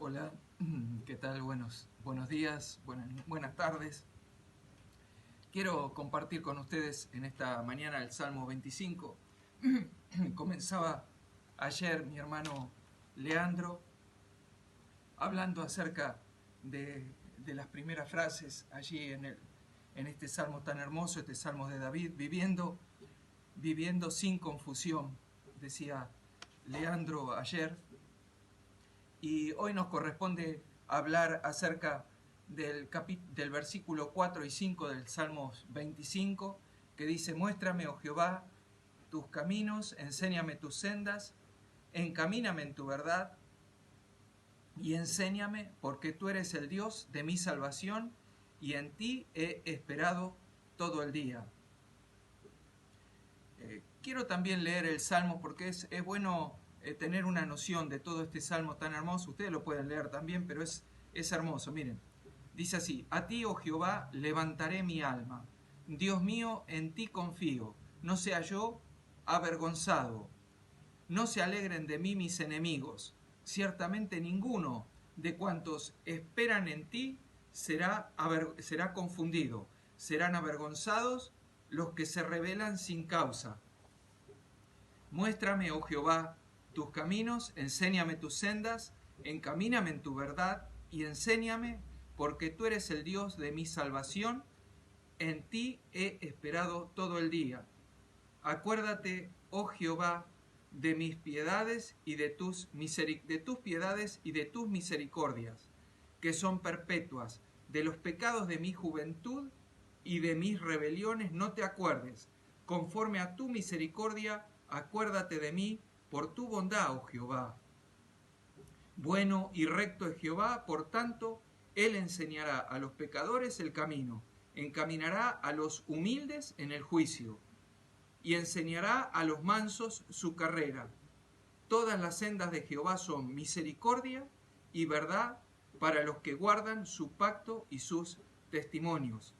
Hola, ¿qué tal? Buenos días, buenas tardes. Quiero compartir con ustedes en esta mañana el Salmo 25. Comenzaba ayer mi hermano Leandro hablando acerca de las primeras frases allí en este Salmo tan hermoso, este Salmo de David, viviendo sin confusión, decía Leandro ayer. Y hoy nos corresponde hablar acerca del versículo 4 y 5 del Salmo 25, que dice: Muéstrame, oh Jehová, tus caminos, enséñame tus sendas, encamíname en tu verdad y enséñame, porque tú eres el Dios de mi salvación y en ti he esperado todo el día. Quiero también leer el Salmo porque es bueno tener una noción de todo este Salmo tan hermoso. Ustedes lo pueden leer también, pero es hermoso. Miren, dice así: A ti, oh Jehová, levantaré mi alma. Dios mío, en ti confío. No sea yo avergonzado. No se alegren de mí mis enemigos. Ciertamente ninguno de cuantos esperan en ti será confundido. Serán avergonzados los que se rebelan sin causa. Muéstrame, oh Jehová, tus caminos, enséñame tus sendas, encamíname en tu verdad y enséñame, porque tú eres el Dios de mi salvación, en ti he esperado todo el día. Acuérdate, oh Jehová, de mis piedades y de tus piedades y de tus misericordias, que son perpetuas. De los pecados de mi juventud y de mis rebeliones no te acuerdes. Conforme a tu misericordia, acuérdate de mí por tu bondad, oh Jehová. Bueno y recto es Jehová, por tanto, él enseñará a los pecadores el camino, encaminará a los humildes en el juicio, y enseñará a los mansos su carrera. Todas las sendas de Jehová son misericordia y verdad para los que guardan su pacto y sus testimonios.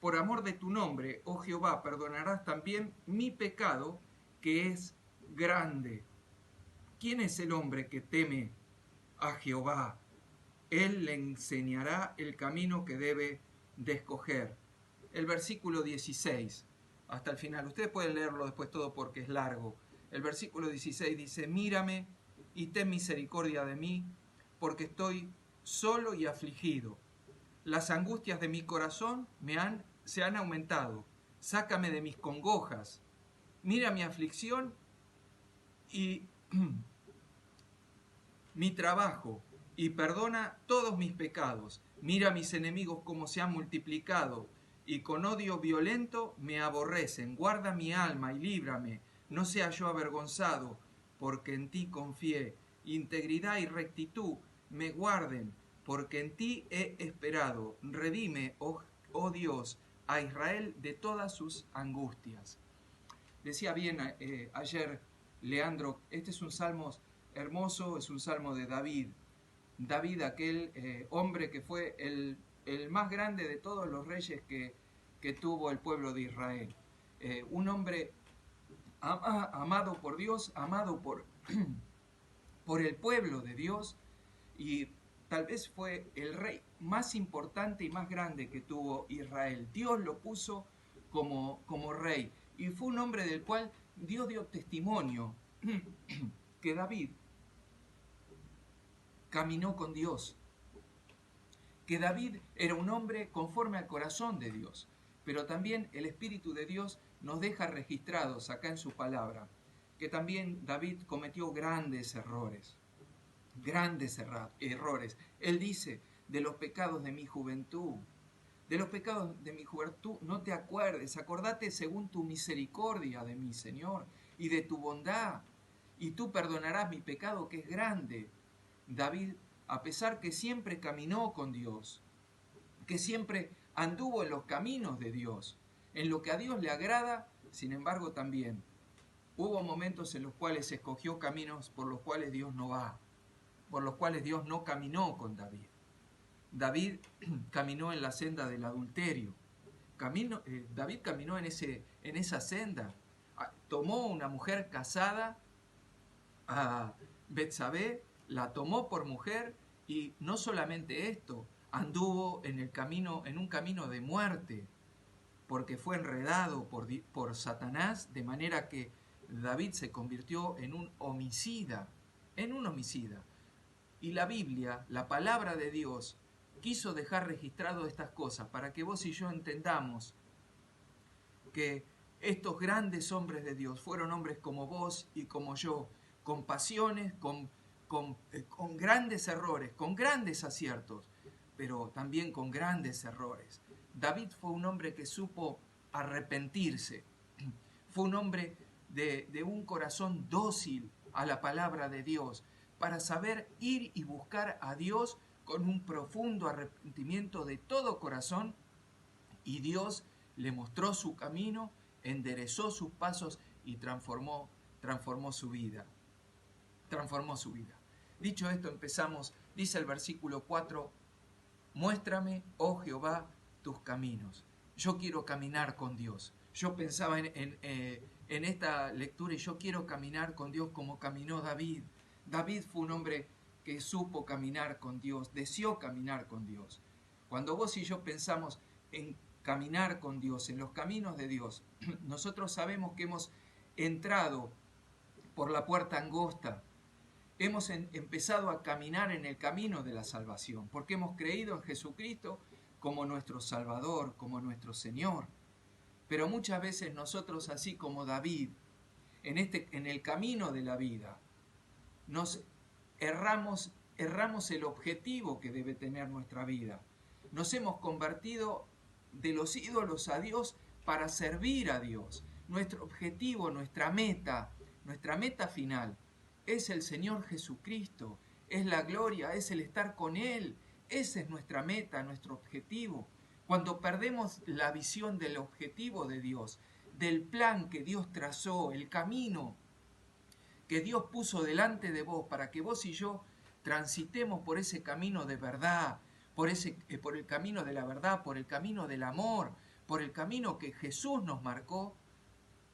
Por amor de tu nombre, oh Jehová, perdonarás también mi pecado, que es grande. ¿Quién es el hombre que teme a Jehová? Él le enseñará el camino que debe de escoger. El versículo 16, hasta el final. Ustedes pueden leerlo después todo porque es largo. El versículo 16 dice: Mírame y ten misericordia de mí, porque estoy solo y afligido. Las angustias de mi corazón se han aumentado. Sácame de mis congojas. Mira mi aflicción y mi trabajo, y perdona todos mis pecados. Mira mis enemigos como se han multiplicado, y con odio violento me aborrecen. Guarda mi alma y líbrame, no sea yo avergonzado, porque en ti confié. Integridad y rectitud me guarden, porque en ti he esperado. Redime, oh Dios, a Israel de todas sus angustias. Decía bien ayer Leandro, este es un salmo hermoso, es un salmo de David. David, aquel hombre que fue el más grande de todos los reyes que tuvo el pueblo de Israel. Un hombre amado por Dios, amado por el pueblo de Dios, y tal vez fue el rey más importante y más grande que tuvo Israel. Dios lo puso como rey, y fue un hombre del cual Dios dio testimonio que David caminó con Dios, que David era un hombre conforme al corazón de Dios, pero también el Espíritu de Dios nos deja registrados acá en su palabra, que también David cometió grandes errores. Él dice: de los pecados de mi juventud, no te acuerdes, acordate según tu misericordia de mí, Señor, y de tu bondad, y tú perdonarás mi pecado que es grande. David, a pesar que siempre caminó con Dios, que siempre anduvo en los caminos de Dios, en lo que a Dios le agrada, sin embargo también hubo momentos en los cuales escogió caminos por los cuales Dios no va, por los cuales Dios no caminó con David. David caminó en la senda del adulterio. David caminó en esa senda. Tomó una mujer casada, a Betsabé, la tomó por mujer Y no solamente esto, anduvo en un camino de muerte, porque fue enredado por Satanás, de manera que David se convirtió en un homicida, Y la Biblia, la palabra de Dios, quiso dejar registrado estas cosas para que vos y yo entendamos que estos grandes hombres de Dios fueron hombres como vos y como yo, con pasiones, con grandes errores, con grandes aciertos, pero también con grandes errores. David fue un hombre que supo arrepentirse, fue un hombre de un corazón dócil a la palabra de Dios, para saber ir y buscar a Dios con un profundo arrepentimiento de todo corazón, y Dios le mostró su camino, enderezó sus pasos y transformó su vida. Transformó su vida. Dicho esto, empezamos, dice el versículo 4, muéstrame, oh Jehová, tus caminos. Yo quiero caminar con Dios. Yo pensaba en esta lectura y yo quiero caminar con Dios como caminó David. David fue un hombre que supo caminar con Dios, deseó caminar con Dios. Cuando vos y yo pensamos en caminar con Dios, en los caminos de Dios, nosotros sabemos que hemos entrado por la puerta angosta, hemos empezado a caminar en el camino de la salvación, porque hemos creído en Jesucristo como nuestro Salvador, como nuestro Señor. Pero muchas veces nosotros, así como David, en el camino de la vida, nos erramos el objetivo que debe tener nuestra vida. Nos hemos convertido de los ídolos a Dios para servir a Dios. Nuestro objetivo, nuestra meta final es el Señor Jesucristo, es la gloria, es el estar con Él. Esa es nuestra meta, nuestro objetivo. Cuando perdemos la visión del objetivo de Dios, del plan que Dios trazó, el camino que Dios puso delante de vos para que vos y yo transitemos por ese camino de verdad, por el camino de la verdad, por el camino del amor, por el camino que Jesús nos marcó,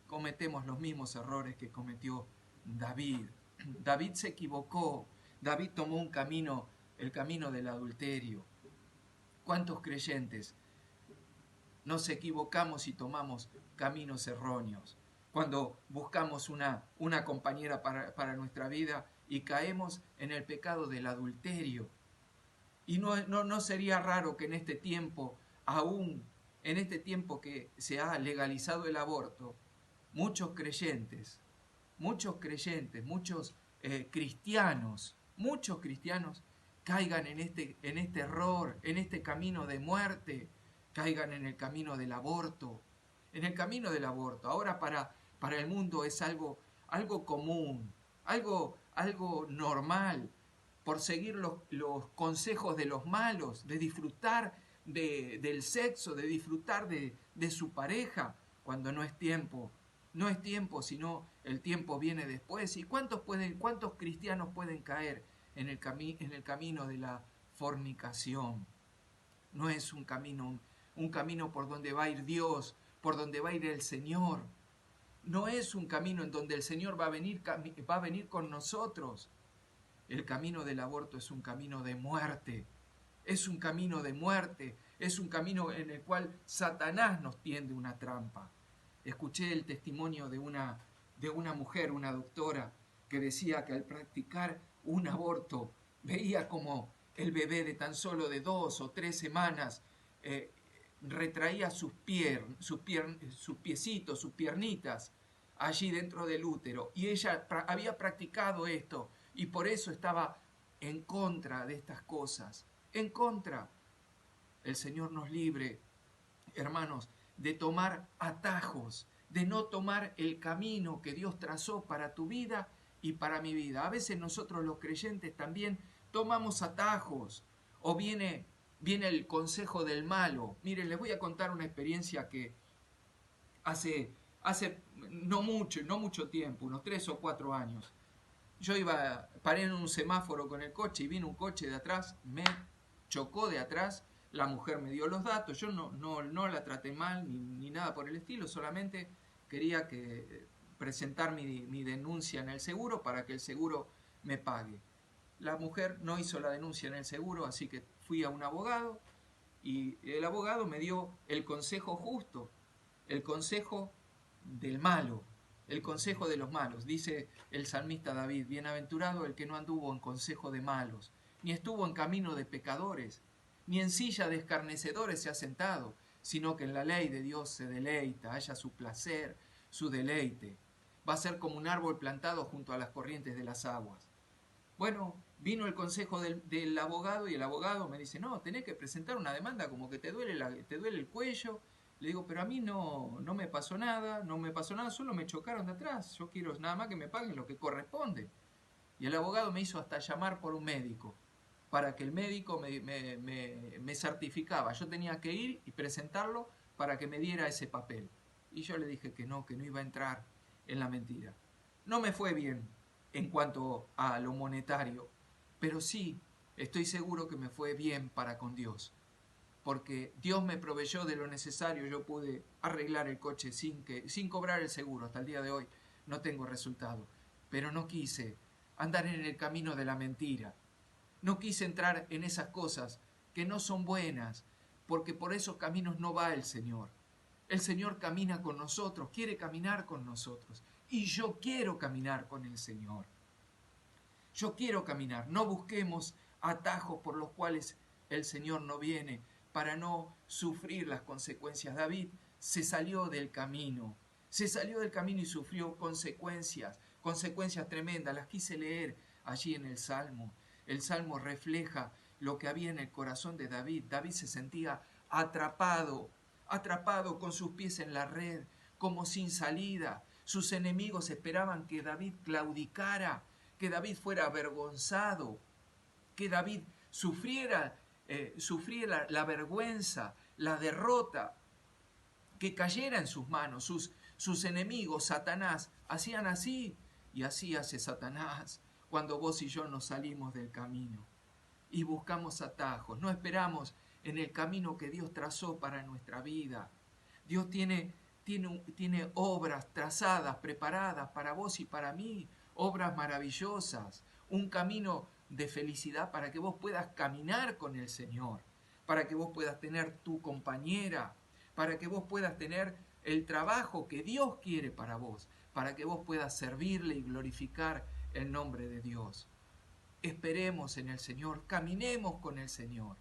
cometemos los mismos errores que cometió David. David se equivocó, David tomó el camino del adulterio. ¿Cuántos creyentes nos equivocamos y tomamos caminos erróneos? Cuando buscamos una compañera para nuestra vida y caemos en el pecado del adulterio. Y no sería raro que en este tiempo, aún en este tiempo que se ha legalizado el aborto, muchos creyentes, muchos cristianos caigan en este error, en este camino de muerte, caigan en el camino del aborto. En el camino del aborto. Ahora para el mundo es algo común, algo normal, por seguir los consejos de los malos, de disfrutar del sexo, de disfrutar de su pareja, cuando no es tiempo, sino el tiempo viene después. ¿Y cuántos cristianos pueden caer en el camino de la fornicación? No es un camino por donde va a ir Dios, por donde va a ir el Señor. No es un camino en donde el Señor va a venir con nosotros. El camino del aborto es un camino de muerte. Es un camino de muerte. Es un camino en el cual Satanás nos tiende una trampa. Escuché el testimonio de una mujer, una doctora, que decía que al practicar un aborto veía como el bebé de tan solo de 2 o 3 semanas retraía sus piecitos, sus piernitas allí dentro del útero, y ella había practicado esto y por eso estaba en contra de estas cosas, en contra. El Señor nos libre, hermanos, de tomar atajos, de no tomar el camino que Dios trazó para tu vida y para mi vida. A veces nosotros los creyentes también tomamos atajos, o viene el consejo del malo. Miren, les voy a contar una experiencia que hace no mucho tiempo, unos 3 o 4 años. Yo paré en un semáforo con el coche y vino un coche de atrás, me chocó de atrás, la mujer me dio los datos, yo no la traté mal ni nada por el estilo, solamente quería presentar mi denuncia en el seguro para que el seguro me pague. La mujer no hizo la denuncia en el seguro, así que fui a un abogado y el abogado me dio el consejo justo, el consejo del malo, el consejo de los malos. Dice el salmista David: bienaventurado el que no anduvo en consejo de malos, ni estuvo en camino de pecadores, ni en silla de escarnecedores se ha sentado, sino que en la ley de Dios se deleita, haya su placer, su deleite. Va a ser como un árbol plantado junto a las corrientes de las aguas. Bueno, vino el consejo del abogado y el abogado me dice: no, tenés que presentar una demanda, como que te duele el cuello. Le digo: pero a mí no me pasó nada, solo me chocaron de atrás, yo quiero nada más que me paguen lo que corresponde. Y el abogado me hizo hasta llamar por un médico, para que el médico me certificaba. Yo tenía que ir y presentarlo para que me diera ese papel. Y yo le dije que no iba a entrar en la mentira. No me fue bien en cuanto a lo monetario, pero sí estoy seguro que me fue bien para con Dios, porque Dios me proveyó de lo necesario. Yo pude arreglar el coche sin cobrar el seguro. Hasta el día de hoy no tengo resultado, pero no quise andar en el camino de la mentira. No quise entrar en esas cosas que no son buenas, porque por esos caminos no va el Señor. El Señor camina con nosotros, quiere caminar con nosotros. Y yo quiero caminar con el Señor. Yo quiero caminar. No busquemos atajos por los cuales el Señor no viene, para no sufrir las consecuencias. David se salió del camino y sufrió consecuencias tremendas. Las quise leer allí en el Salmo. El Salmo refleja lo que había en el corazón de David. David se sentía atrapado con sus pies en la red, como sin salida. Sus enemigos esperaban que David claudicara, que David fuera avergonzado, que David sufriera la vergüenza, la derrota, que cayera en sus manos. Sus enemigos, Satanás, hacían así, y así hace Satanás cuando vos y yo nos salimos del camino y buscamos atajos. No esperamos en el camino que Dios trazó para nuestra vida. Dios tiene obras trazadas, preparadas para vos y para mí, obras maravillosas, un camino de felicidad para que vos puedas caminar con el Señor, para que vos puedas tener tu compañera, para que vos puedas tener el trabajo que Dios quiere para vos, para que vos puedas servirle y glorificar el nombre de Dios. Esperemos en el Señor, caminemos con el Señor.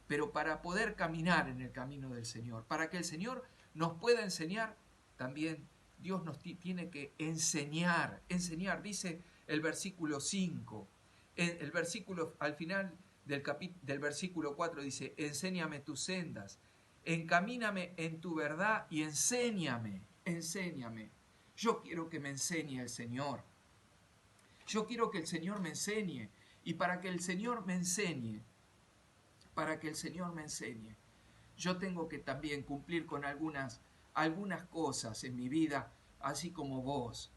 Pero para poder caminar en el camino del Señor, para que el Señor nos pueda enseñar, también Dios nos tiene que enseñar, dice el versículo 5. El versículo, al final del versículo 4 dice: enséñame tus sendas, encamíname en tu verdad y enséñame. Yo quiero que me enseñe el Señor. Yo quiero que el Señor me enseñe. Y para que el Señor me enseñe, yo tengo que también cumplir con algunas cosas en mi vida, así como vos.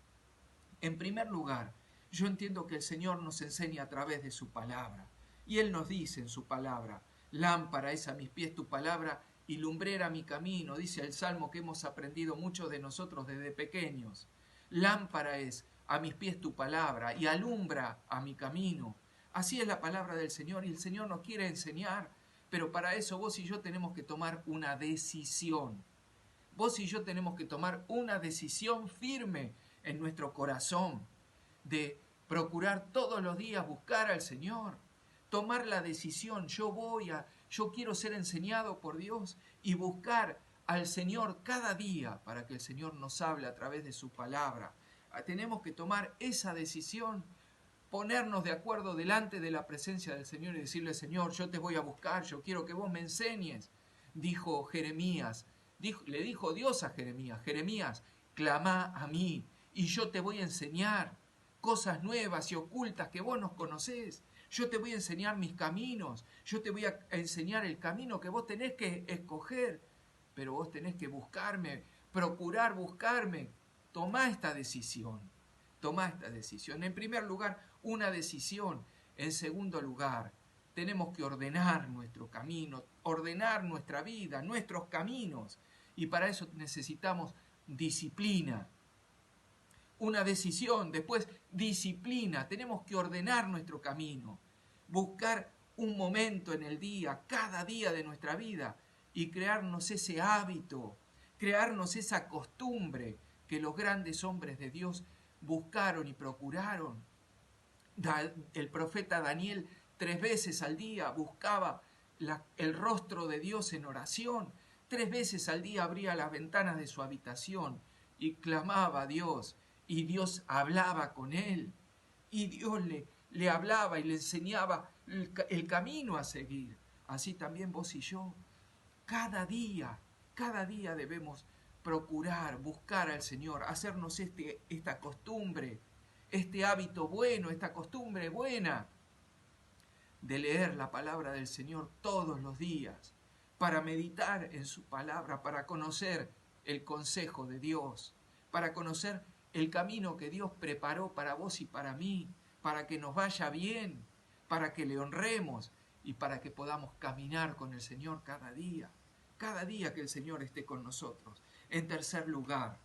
En primer lugar, yo entiendo que el Señor nos enseña a través de su palabra. Y Él nos dice en su palabra: lámpara es a mis pies tu palabra y lumbrera mi camino. Dice el Salmo que hemos aprendido muchos de nosotros desde pequeños. Lámpara es a mis pies tu palabra y alumbra a mi camino. Así es la palabra del Señor, y el Señor nos quiere enseñar, pero para eso vos y yo tenemos que tomar una decisión. Vos y yo tenemos que tomar una decisión firme en nuestro corazón de procurar todos los días buscar al Señor, tomar la decisión: yo quiero ser enseñado por Dios y buscar al Señor cada día para que el Señor nos hable a través de su palabra. Tenemos que tomar esa decisión, ponernos de acuerdo delante de la presencia del Señor y decirle: Señor, yo te voy a buscar, yo quiero que vos me enseñes. Dijo Jeremías, le dijo Dios a Jeremías: Jeremías, clama a mí y yo te voy a enseñar cosas nuevas y ocultas que vos no conocés. Yo te voy a enseñar mis caminos, yo te voy a enseñar el camino que vos tenés que escoger, pero vos tenés que buscarme, procurar buscarme. Tomá esta decisión. En primer lugar, una decisión. En segundo lugar, tenemos que ordenar nuestro camino, ordenar nuestra vida, nuestros caminos. Y para eso necesitamos disciplina. una decisión, después disciplina. Tenemos que ordenar nuestro camino, buscar un momento en el día, cada día de nuestra vida, y crearnos ese hábito, crearnos esa costumbre que los grandes hombres de Dios buscaron y procuraron. El profeta Daniel 3 veces al día buscaba el rostro de Dios en oración. 3 veces al día abría las ventanas de su habitación y clamaba a Dios, y Dios hablaba con él, y Dios le hablaba y le enseñaba el camino a seguir. Así también vos y yo, cada día debemos procurar, buscar al Señor, hacernos esta costumbre, este hábito bueno, esta costumbre buena de leer la palabra del Señor todos los días, para meditar en su palabra, para conocer el consejo de Dios, para conocer el camino que Dios preparó para vos y para mí, para que nos vaya bien, para que le honremos y para que podamos caminar con el Señor cada día que el Señor esté con nosotros. En tercer lugar,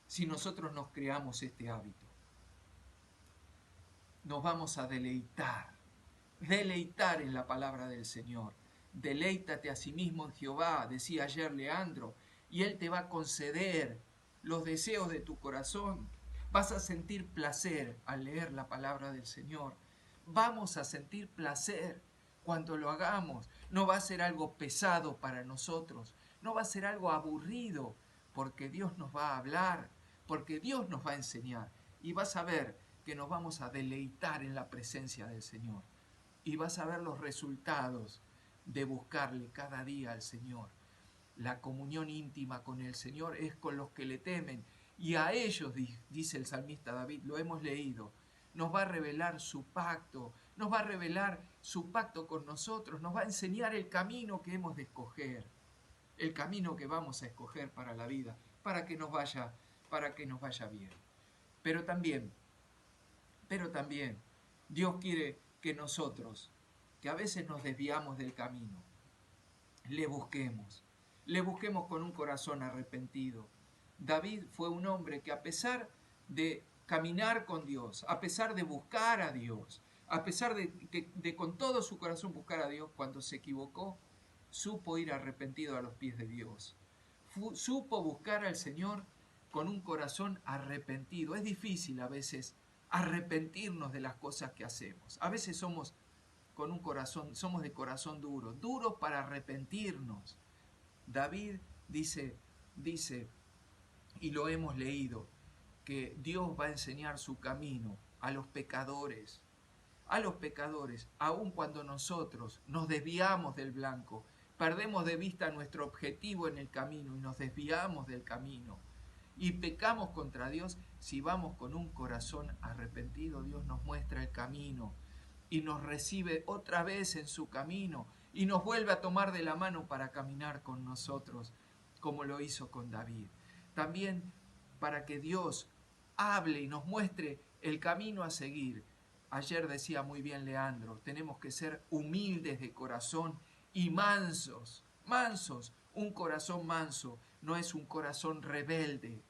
si nosotros nos creamos este hábito, nos vamos a deleitar en la palabra del Señor. Deleítate a sí mismo en Jehová, decía ayer Leandro, y Él te va a conceder los deseos de tu corazón. Vas a sentir placer al leer la palabra del Señor. Vamos a sentir placer cuando lo hagamos. No va a ser algo pesado para nosotros, no va a ser algo aburrido, porque Dios nos va a hablar, porque Dios nos va a enseñar, y vas a ver que nos vamos a deleitar en la presencia del Señor, y vas a ver los resultados de buscarle cada día al Señor. La comunión íntima con el Señor es con los que le temen, y a ellos, dice el salmista David, lo hemos leído, nos va a revelar su pacto, nos va a revelar su pacto con nosotros, nos va a enseñar el camino que hemos de escoger, el camino que vamos a escoger para la vida, para que nos vaya bien. Pero también, Dios quiere que nosotros, que a veces nos desviamos del camino, le busquemos con un corazón arrepentido. David fue un hombre que, a pesar de caminar con Dios, a pesar de buscar a Dios, a pesar de con todo su corazón buscar a Dios, cuando se equivocó, supo ir arrepentido a los pies de Dios. Supo buscar al Señor con un corazón arrepentido. Es difícil a veces arrepentirnos de las cosas que hacemos. A veces somos de corazón duro, duros para arrepentirnos. David dice, y lo hemos leído, que Dios va a enseñar su camino a los pecadores, aun cuando nosotros nos desviamos del blanco, perdemos de vista nuestro objetivo en el camino y nos desviamos del camino y pecamos contra Dios. Si vamos con un corazón arrepentido, Dios nos muestra el camino y nos recibe otra vez en su camino y nos vuelve a tomar de la mano para caminar con nosotros, como lo hizo con David. También para que Dios hable y nos muestre el camino a seguir. Ayer decía muy bien Leandro, tenemos que ser humildes de corazón y mansos. Un corazón manso no es un corazón rebelde.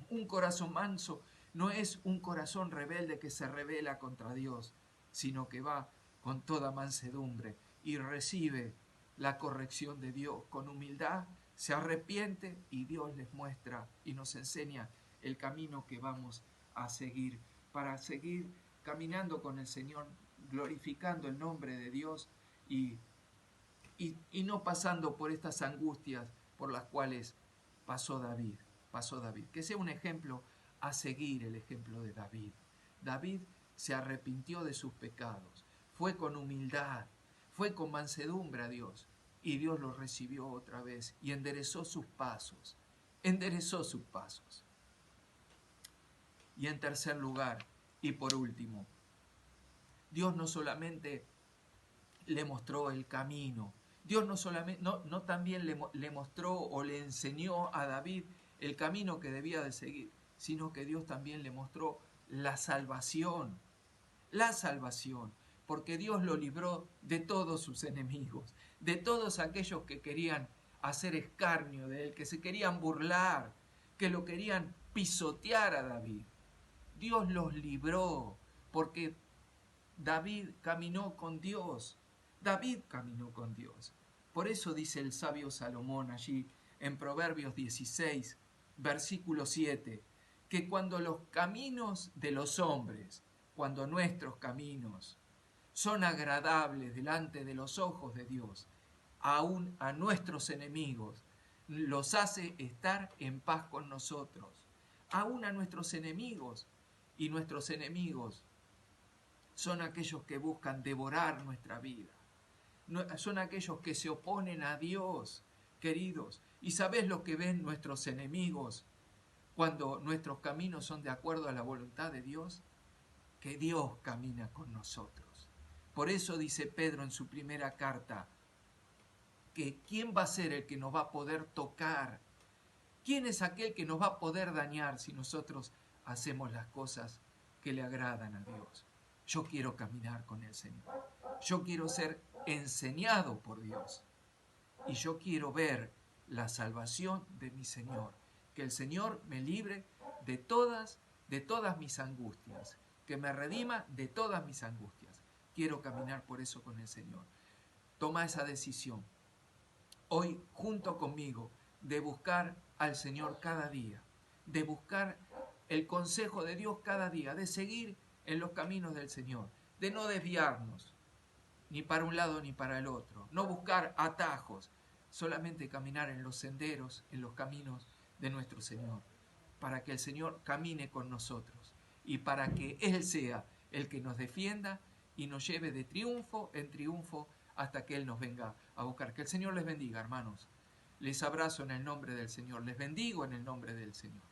Un corazón manso no es un corazón rebelde que se rebela contra Dios, sino que va con toda mansedumbre y recibe la corrección de Dios con humildad, se arrepiente y Dios les muestra y nos enseña el camino que vamos a seguir, para seguir caminando con el Señor, glorificando el nombre de Dios y no pasando por estas angustias por las cuales pasó David. Que sea un ejemplo a seguir, el ejemplo de David. David se arrepintió de sus pecados, fue con humildad, fue con mansedumbre a Dios, y Dios lo recibió otra vez y enderezó sus pasos. Y en tercer lugar, y por último, Dios no solamente le mostró el camino, Dios no también le mostró o le enseñó a David el camino que debía de seguir, sino que Dios también le mostró la salvación, porque Dios lo libró de todos sus enemigos, de todos aquellos que querían hacer escarnio de él, que se querían burlar, que lo querían pisotear a David. Dios los libró porque David caminó con Dios. David caminó con Dios. Por eso dice el sabio Salomón allí en Proverbios 16, versículo 7, que cuando los caminos de los hombres, cuando nuestros caminos son agradables delante de los ojos de Dios, aún a nuestros enemigos los hace estar en paz con nosotros, aún a nuestros enemigos, y nuestros enemigos son aquellos que buscan devorar nuestra vida, son aquellos que se oponen a Dios, queridos. ¿Y sabés lo que ven nuestros enemigos cuando nuestros caminos son de acuerdo a la voluntad de Dios? Que Dios camina con nosotros. Por eso dice Pedro en su primera carta, que ¿quién va a ser el que nos va a poder tocar? ¿Quién es aquel que nos va a poder dañar si nosotros hacemos las cosas que le agradan a Dios? Yo quiero caminar con el Señor. Yo quiero ser enseñado por Dios. Y yo quiero ver la salvación de mi Señor. Que el Señor me libre de todas mis angustias. Que me redima de todas mis angustias. Quiero caminar por eso con el Señor. Toma esa decisión hoy junto conmigo de buscar al Señor cada día, de buscar el consejo de Dios cada día, de seguir en los caminos del Señor, de no desviarnos ni para un lado ni para el otro, no buscar atajos, solamente caminar en los senderos, en los caminos de nuestro Señor, para que el Señor camine con nosotros y para que Él sea el que nos defienda y nos lleve de triunfo en triunfo hasta que Él nos venga a buscar. Que el Señor les bendiga, hermanos. Les abrazo en el nombre del Señor, les bendigo en el nombre del Señor.